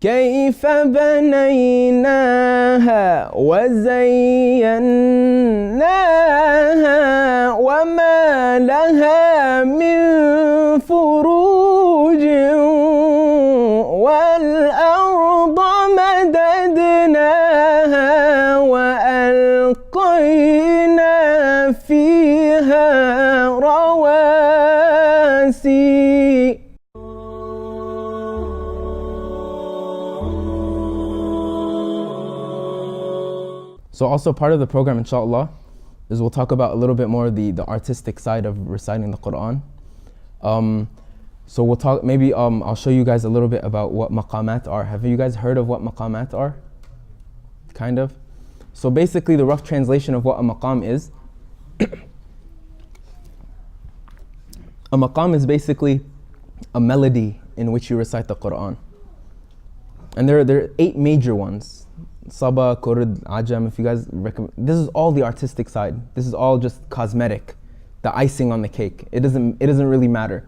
كيف بنيناها وزيناها وما لها من فروج والأرض مددناها وألقينا فيها رواسي. So also part of the program, inshallah, is we'll talk about a little bit more the artistic side of reciting the Quran. So we'll talk, maybe I'll show you guys a little bit about what maqamat are. Have you guys heard of what maqamat are? Kind of. So basically the rough translation of what a maqam is, a maqam is basically a melody in which you recite the Quran. And there are 8 major ones. Saba, Kurd, Ajam, if you guys recommend. This is all the artistic side. This is all just cosmetic, the icing on the cake. It doesn't really matter.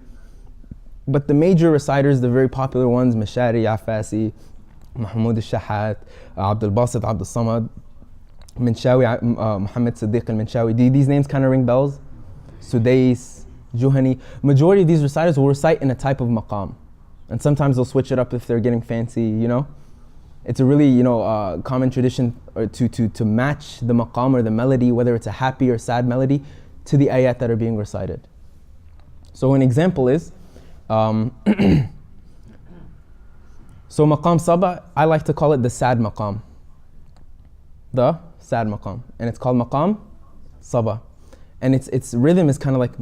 But the major reciters, the very popular ones, Mashari, Afasi, Mahmoud al-Shahat, Abdul Basit, Abdul Samad, Minshawi, Muhammad Siddiq al-Minshawi. These names kind of ring bells? Sudais, Juhani. Majority of these reciters will recite in a type of maqam. And sometimes they'll switch it up if they're getting fancy, you know? It's a really, common tradition to match the maqam or the melody, whether it's a happy or sad melody, to the ayat that are being recited. So an example is, so maqam Saba, I like to call it the sad maqam. The sad maqam. And it's called maqam Saba. And its rhythm is kind of like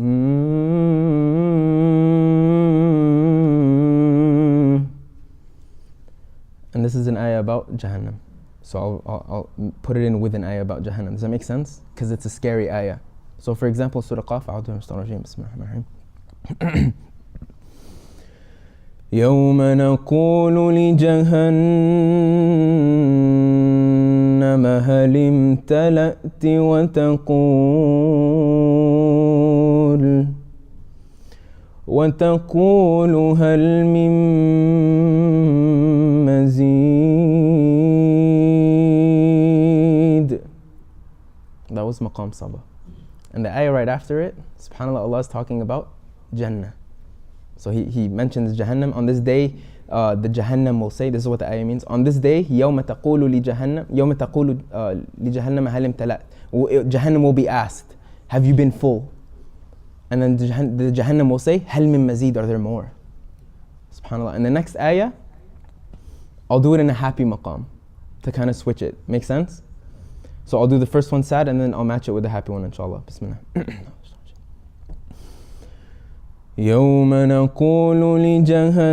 and this is an ayah about Jahannam. So I'll put it in with an ayah about Jahannam. Does that make sense? Because it's a scary ayah. So for example, Surah Qaf, A'udhu billahi minash shaitanir rajeem, Bismillahir-Rahmanir-Rahim. يوم نقول لجهنم هل امتلأت وتقول هل من مزيد. That was Maqam Saba. And the ayah right after it, subhanAllah, Allah is talking about Jannah. So he mentions Jahannam. On this day, the Jahannam will say, this is what the ayah means. On this day, يوم تقول لجهنم هل امتلأت. Jahannam will be asked, have you been full? And then the Jahannam will say, هل من مزيد, are there more? SubhanAllah. And the next ayah, I'll do it in a happy maqam to kind of switch it. Make sense? So I'll do the first one sad and then I'll match it with the happy one, inshallah. Bismillah. يوم نقول لجهنم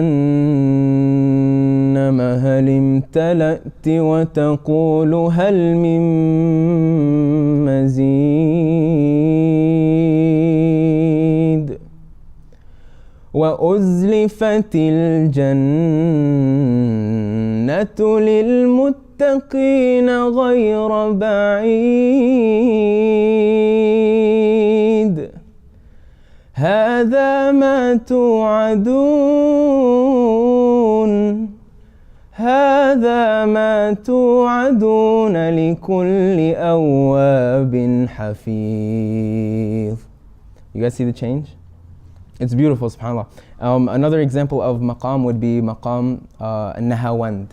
هل امتلأت وتقول هل من مزيد وأزلفت الجنة للمتقين غير بعيد هذا ما توعدون لكل أواب حفيظ. You guys see the change? It's beautiful, subhanAllah. Another example of maqam would be maqam Nahawand.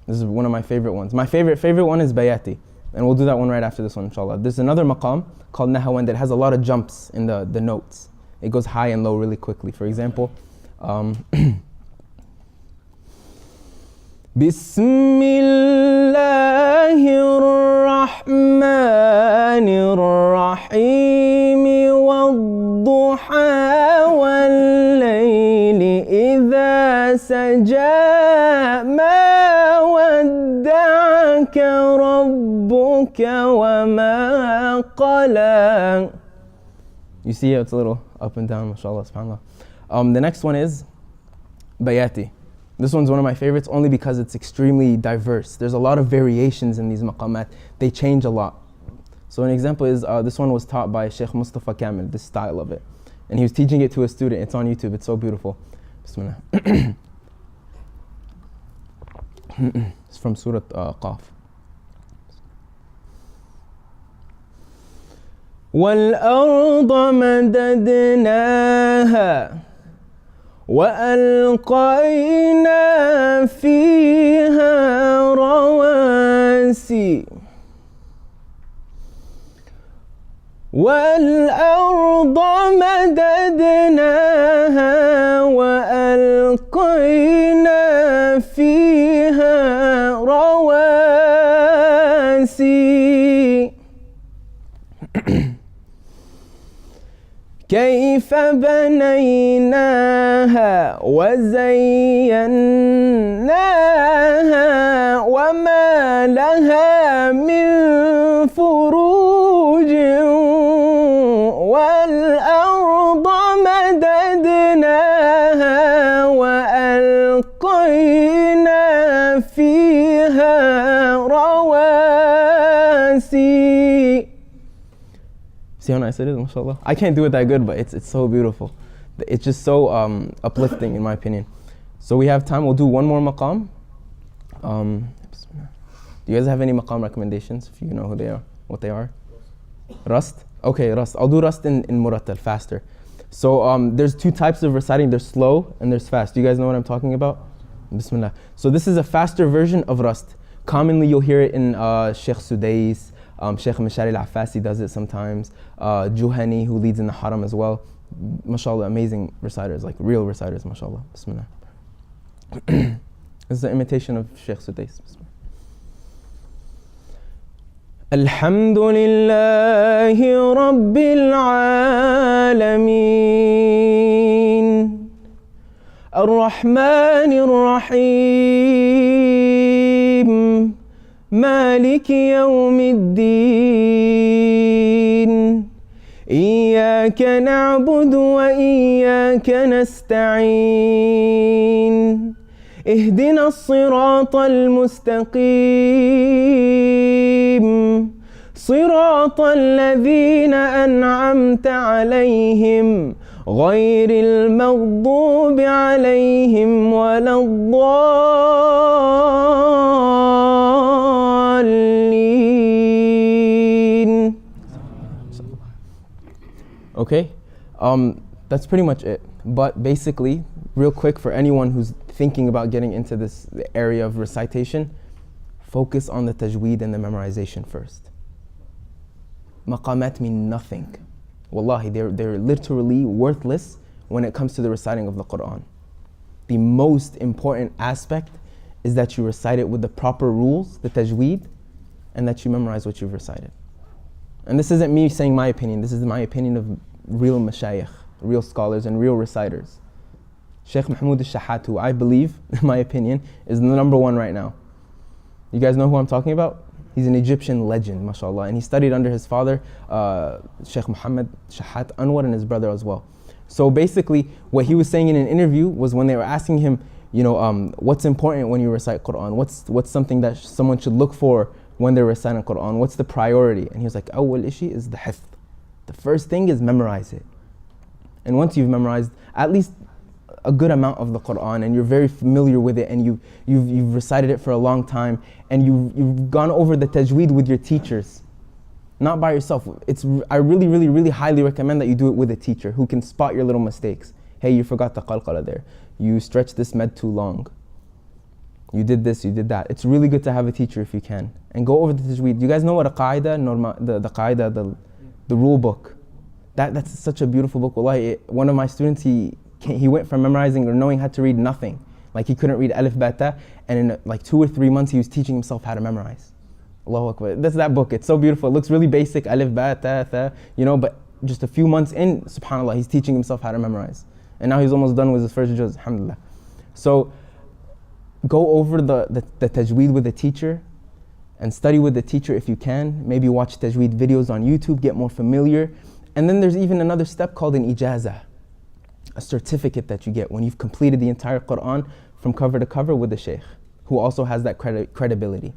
This is one of my favorite ones. My favorite one is Bayati. And we'll do that one right after this one, inshallah. There's another maqam called Nahawand that has a lot of jumps in the notes. It goes high and low really quickly. For example, Bismillahir Rahmanir Rahim wad-duha wal-layli idha saja ma wadda'aka rabbuka wa ma qala. You see it's a little up and down, mashallah, subhanAllah. The next one is Bayati. This one's one of my favorites only because it's extremely diverse. There's a lot of variations in these maqamat. They change a lot. So an example is, this one was taught by Sheikh Mustafa Kamel, this style of it. And he was teaching it to a student. It's on YouTube, it's so beautiful. Bismillah. It's from Surah Qaf. وَالْأَرْضَ مَدَدْنَاهَا وَأَلْقَيْنَا فِيهَا رَوَاسِيَ وَالْأَرْضَ مَدَدْنَاهَا وَأَلْقَيْنَا فِيهَا رَوَاسِيَ كيف بنيناها وزيناها وما لها من فروج والأرض مددناها وألقينا فيها رواسي. See how nice it is, mashallah. I can't do it that good, but it's so beautiful. It's just so uplifting, in my opinion. So we have time. We'll do one more maqam. Do you guys have any maqam recommendations? If you know who they are, what they are? Rust? Okay, Rust. I'll do Rust in Murattal, faster. So there's two types of reciting. There's slow and there's fast. Do you guys know what I'm talking about? Bismillah. So this is a faster version of Rust. Commonly you'll hear it in Sheikh Sudais. Sheikh Mishari al-Affasi does it sometimes. Juhani, who leads in the Haram as well. MashaAllah, amazing reciters, like real reciters, MashaAllah. Bismillah. This is an imitation of Sheikh Sudais. Bismillah. Alhamdulillahi Rabbil Alameen Ar-Rahmanir Rahim مالك يوم الدين إياك نعبد وإياك نستعين اهدنا الصراط المستقيم صراط الذين أنعمت عليهم غير المغضوب عليهم ولا الضالين. Okay, that's pretty much it. But basically, real quick, for anyone who's thinking about getting into this area of recitation, focus on the tajweed and the memorization first. Maqamat mean nothing. Wallahi, they're literally worthless when it comes to the reciting of the Quran. The most important aspect is that you recite it with the proper rules, the tajweed, and that you memorize what you've recited. And this isn't me saying my opinion, this is my opinion of real mashayikh, real scholars and real reciters. Sheikh Mahmoud al-Shahat, who I believe, in my opinion, is the number one right now. You guys know who I'm talking about? He's an Egyptian legend, mashallah, and he studied under his father, Sheikh Muhammad Shahat Anwar, and his brother as well. So basically, what he was saying in an interview was when they were asking him, you know, what's important when you recite Quran? What's something that someone should look for when they're reciting Quran? What's the priority? And he was like, awwal ishi is the Hifdh. The first thing is memorize it. And once you've memorized at least a good amount of the Quran and you're very familiar with it and you've recited it for a long time and you've gone over the tajweed with your teachers, not by yourself. I really highly recommend that you do it with a teacher who can spot your little mistakes. Hey, you forgot the qalqala there. You stretched this med too long. You did this, you did that. It's really good to have a teacher if you can. And go over the tajweed. You guys know what a qaida, the qaida, the rule book. That's such a beautiful book. Wallahi, one of my students, he went from memorizing or knowing how to read nothing. Like he couldn't read alif ba ta, and in like 2 or 3 months he was teaching himself how to memorize. Allahu Akbar. That's that book. It's so beautiful. It looks really basic, alif ba ta tha, you know, but just a few months in, subhanAllah, he's teaching himself how to memorize. And now he's almost done with his first juz, alhamdulillah. So go over the tajweed with the teacher and study with the teacher if you can. Maybe watch tajweed videos on YouTube, get more familiar. And then there's even another step called an ijazah, a certificate that you get when you've completed the entire Quran from cover to cover with the Sheikh, who also has that credibility.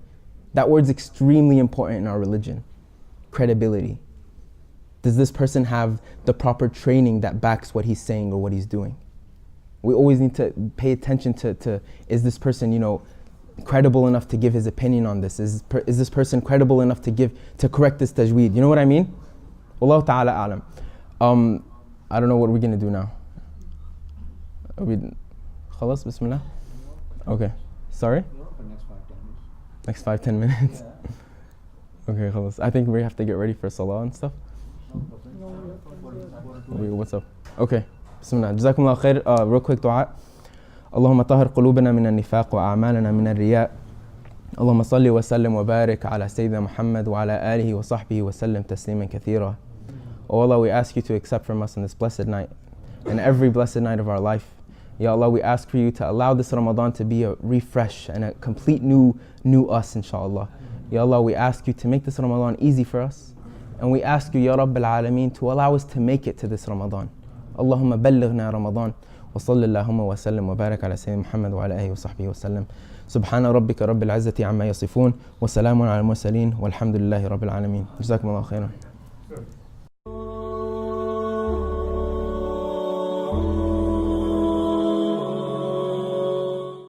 That word's extremely important in our religion, credibility. Does this person have the proper training that backs what he's saying or what he's doing? We always need to pay attention to is this person, you know, credible enough to give his opinion on this? Is this person credible enough to correct this tajweed? You know what I mean? Wallahu ta'ala alam. I don't know what we're going to do now. Are we khalas, bismillah? Okay. Sorry? Next 5-10 minutes? Okay, khalas. I think we have to get ready for Salah and stuff. What's up? Okay. Bismillah. Jazakumullah khair. Real quick dua. اللهم طهر قلوبنا من النفاق وأعمالنا من الرياء اللهم صل وسلم وبارك على سيدنا محمد وعلى آله وصحبه وسلم تسليما كثيرا. Oh Allah, we ask you to accept from us on this blessed night and every blessed night of our life. Ya Allah, we ask for you to allow this Ramadan to be a refresh and a complete new us, inshallah. Ya Allah, we ask you to make this Ramadan easy for us, and we ask you, Ya Rabbil Alameen, to allow us to make it to this Ramadan. Allahumma ballighna Ramadan. وصلى اللهم وسلم وبارك على سيدنا محمد وعلى آله وصحبه وسلم. سبحان ربك رب العزة عما يصفون وسلام على المرسلين والحمد لله رب العالمين. جزاكم الله خيرا.